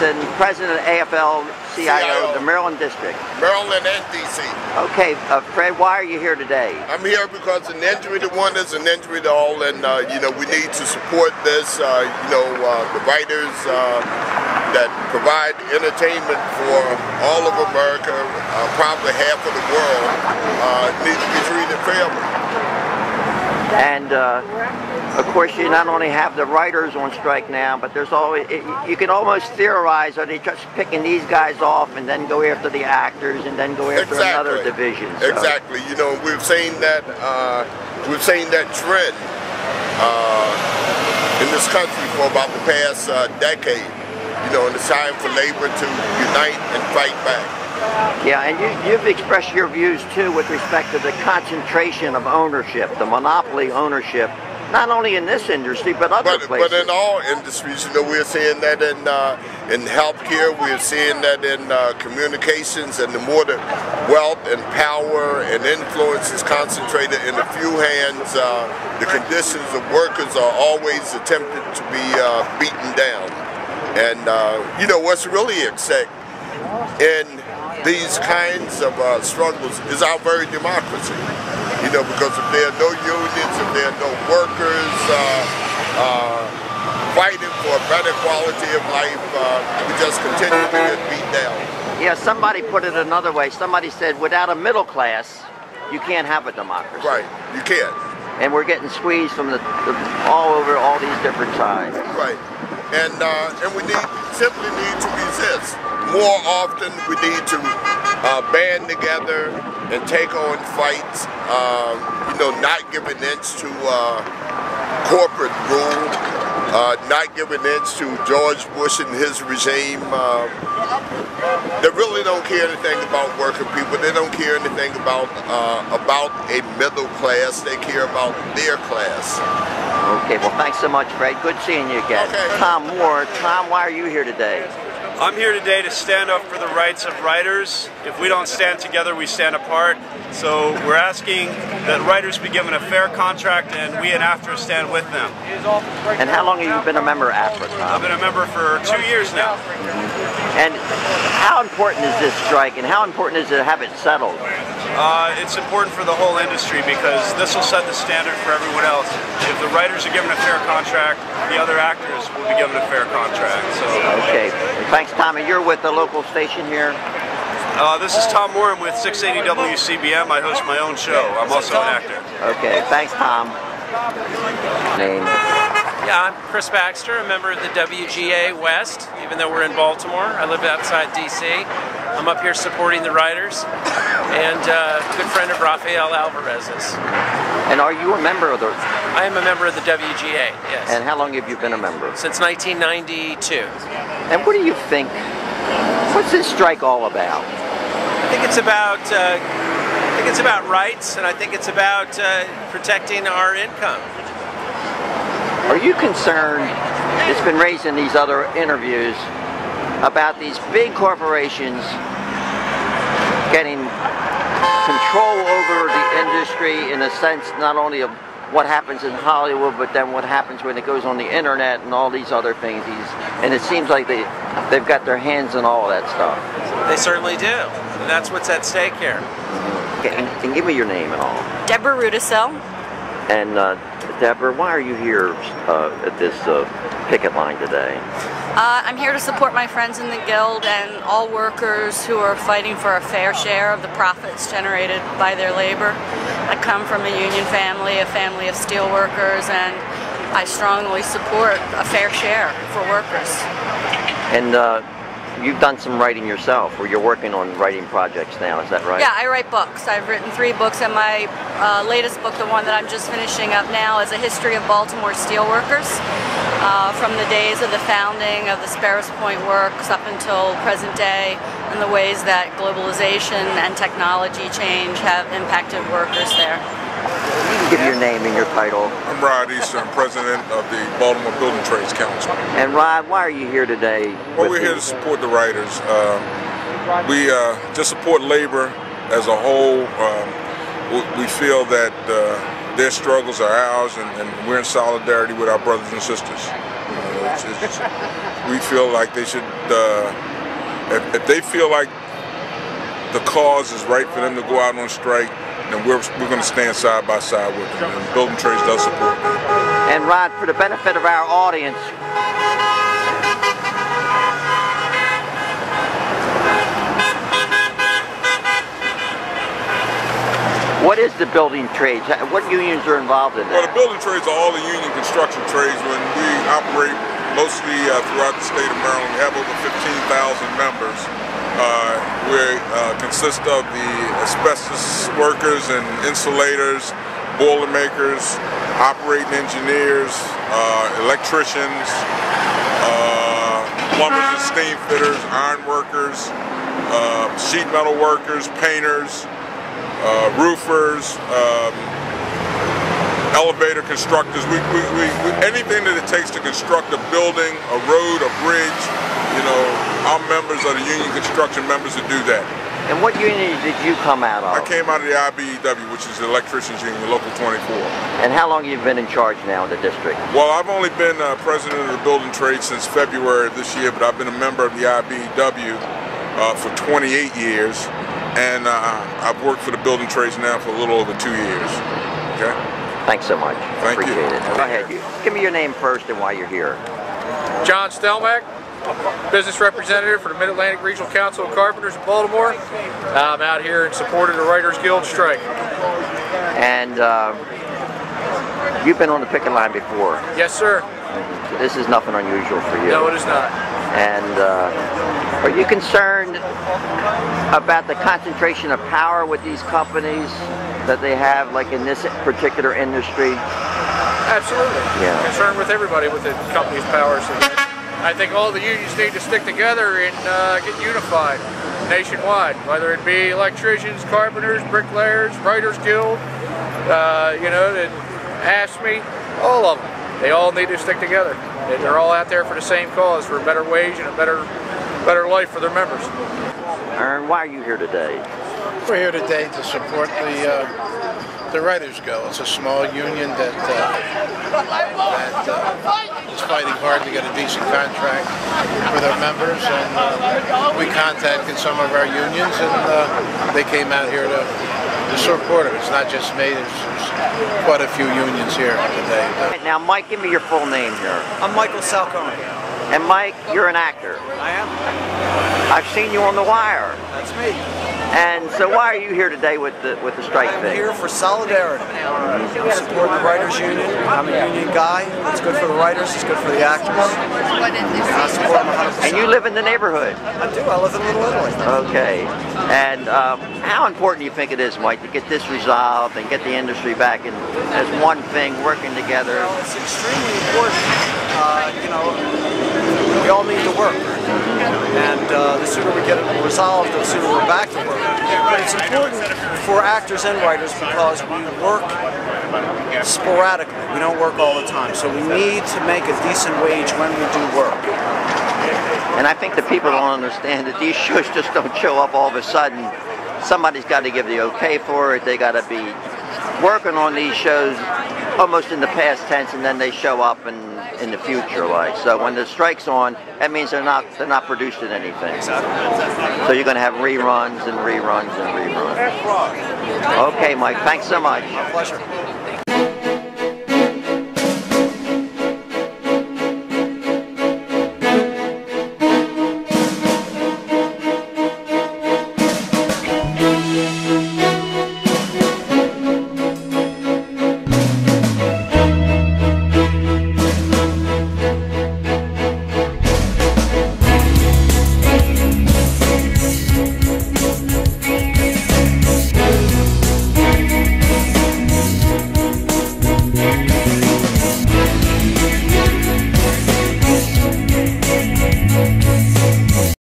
and President of AFL-CIO, the Maryland District. Maryland and D.C. Okay, Fred, why are you here today? I'm here because an injury to one is an injury to all, and you know, we need to support this. The writers that provide entertainment for all of America, probably half of the world, need to be treated fairly. And of course, you not only have the writers on strike now, but there's always, you can almost theorize, are they just picking these guys off and then go after the actors and then go after another division? So. Exactly. You know, we've seen that trend in this country for about the past decade. You know, and it's time for labor to unite and fight back. Yeah, and you've expressed your views too with respect to the concentration of ownership, the monopoly ownership, not only in this industry but other places. But in all industries, you know, we're seeing that in healthcare, we're seeing that in communications, and the more the wealth and power and influence is concentrated in a few hands, the conditions of workers are always attempted to be beaten down. And you know, what's really exciting in these kinds of struggles is our very democracy. You know, because if there are no unions, if there are no workers fighting for a better quality of life, we just continue to get beat down. Yeah, somebody put it another way. Somebody said, without a middle class, you can't have a democracy. Right, you can't. And we're getting squeezed from all over all these different sides. Right. And we simply need to resist. More often, we need to band together and take on fights. You know, not give an inch to corporate rule, not give an inch to George Bush and his regime. They really don't care anything about working people. They don't care anything about a middle class. They care about their class. Okay, well, thanks so much, Fred. Good seeing you again. Okay. Tom Moore. Tom, why are you here today? I'm here today to stand up for the rights of writers. If we don't stand together, we stand apart. So we're asking that writers be given a fair contract, and we at AFTRA stand with them. And how long have you been a member of AFTRA, Tom? I've been a member for 2 years now. And how important is this strike, and how important is it to have it settled? It's important for the whole industry because this will set the standard for everyone else. If the writers are given a fair contract, the other actors will be given a fair contract. So. Okay. Thanks, Tommy. You're with the local station here? This is Tom Moore. I'm with 680 WCBM. I host my own show. I'm also an actor. Okay. Thanks, Tom. Name? Yeah, I'm Khris Baxter, a member of the WGA West, even though we're in Baltimore. I live outside D.C. I'm up here supporting the writers, and a good friend of Rafael Alvarez's. And are you a member of the... I am a member of the WGA, yes. And how long have you been a member? Since 1992. And what do you think, what's this strike all about? I think it's about rights, and I think it's about protecting our income. Are you concerned, it's been raised in these other interviews, about these big corporations getting control over the industry in a sense not only of what happens in Hollywood, but then what happens when it goes on the internet and all these other things? And it seems like they've got their hands in all of that stuff. They certainly do. And that's what's at stake here. Okay, and give me your name and all. Deborah Rudacille. And Deborah, why are you here at this picket line today? I'm here to support my friends in the Guild and all workers who are fighting for a fair share of the profits generated by their labor. I come from a union family, a family of steel workers, and I strongly support a fair share for workers. And you've done some writing yourself, or you're working on writing projects now, is that right? Yeah, I write books. I've written 3 books, and my latest book, the one that I'm just finishing up now, is a history of Baltimore steelworkers, from the days of the founding of the Sparrows Point Works up until present day, and the ways that globalization and technology change have impacted workers there. You can give your name and your title. I'm Rod Easter. I'm president of the Baltimore Building Trades Council. And Rod, why are you here today? Well, we're here to support the writers. We just support labor as a whole. We feel that their struggles are ours, and we're in solidarity with our brothers and sisters. We feel like they should, if they feel like the cause is right for them to go out on strike, then we're going to stand side by side with them, and Building Trades does support them. And Rod, for the benefit of our audience, what is the building trades? What unions are involved in that? Well, the building trades are all the union construction trades. When we operate mostly throughout the state of Maryland, we have over 15,000 members. We consist of the asbestos workers and insulators, boilermakers, operating engineers, electricians, plumbers and steam fitters, iron workers, sheet metal workers, painters, roofers, elevator constructors. Anything that it takes to construct a building, a road, a bridge, you know, our members are the union construction members that do that. And what union did you come out of? I came out of the IBEW, which is the electricians union, Local 24. And how long have you been in charge now in the district? Well, I've only been president of the building trade since February of this year, but I've been a member of the IBEW for 28 years. And I've worked for the building trades now for a little over 2 years. Okay. Thanks so much. Thank you. Appreciate it. Go ahead. Give me your name first and why you're here. John Stelmack, business representative for the Mid-Atlantic Regional Council of Carpenters in Baltimore. I'm out here in support of the Writers Guild strike. And you've been on the picket line before. Yes, sir. This is nothing unusual for you. No, it is not. And are you concerned about the concentration of power with these companies that they have, like in this particular industry? Absolutely. Yeah. Concerned with everybody with the company's powers. I think all the unions need to stick together and get unified nationwide, whether it be electricians, carpenters, bricklayers, Writers Guild, you know, and AFTRA, all of them. They all need to stick together. They're all out there for the same cause, for a better wage and a better life for their members. Ernie, why are you here today? We're here today to support the Writers Guild. It's a small union that is fighting hard to get a decent contract for their members, and we contacted some of our unions, and they came out here to support it. It's not just me. There's quite a few unions here today. Now, Mike, give me your full name here. I'm Michael Salconi. And Mike, you're an actor. I am. I've seen you on The Wire. That's me. And so why are you here today with the strike I'm thing? here for solidarity. I support the Writers Union. I'm a union guy. It's good for the writers. It's good for the actors. I support them 100%. And you live in the neighborhood? I do. I live in Little Italy. Okay. And how important do you think it is, Mike, to get this resolved and get the industry back in as one thing, working together? Well, it's extremely important. You know, we all need to work. And the sooner we get it resolved, the sooner we're back to work. But it's important for actors and writers because we work sporadically. We don't work all the time. So we need to make a decent wage when we do work. And I think the people don't understand that these shows just don't show up all of a sudden. Somebody's got to give the okay for it. They got to be working on these shows almost in the past tense, and then they show up in the future, like. So when the strike's on, that means they're not producing anything. Exactly. So you're going to have reruns and reruns and reruns. Okay, Mike, thanks so much. My pleasure.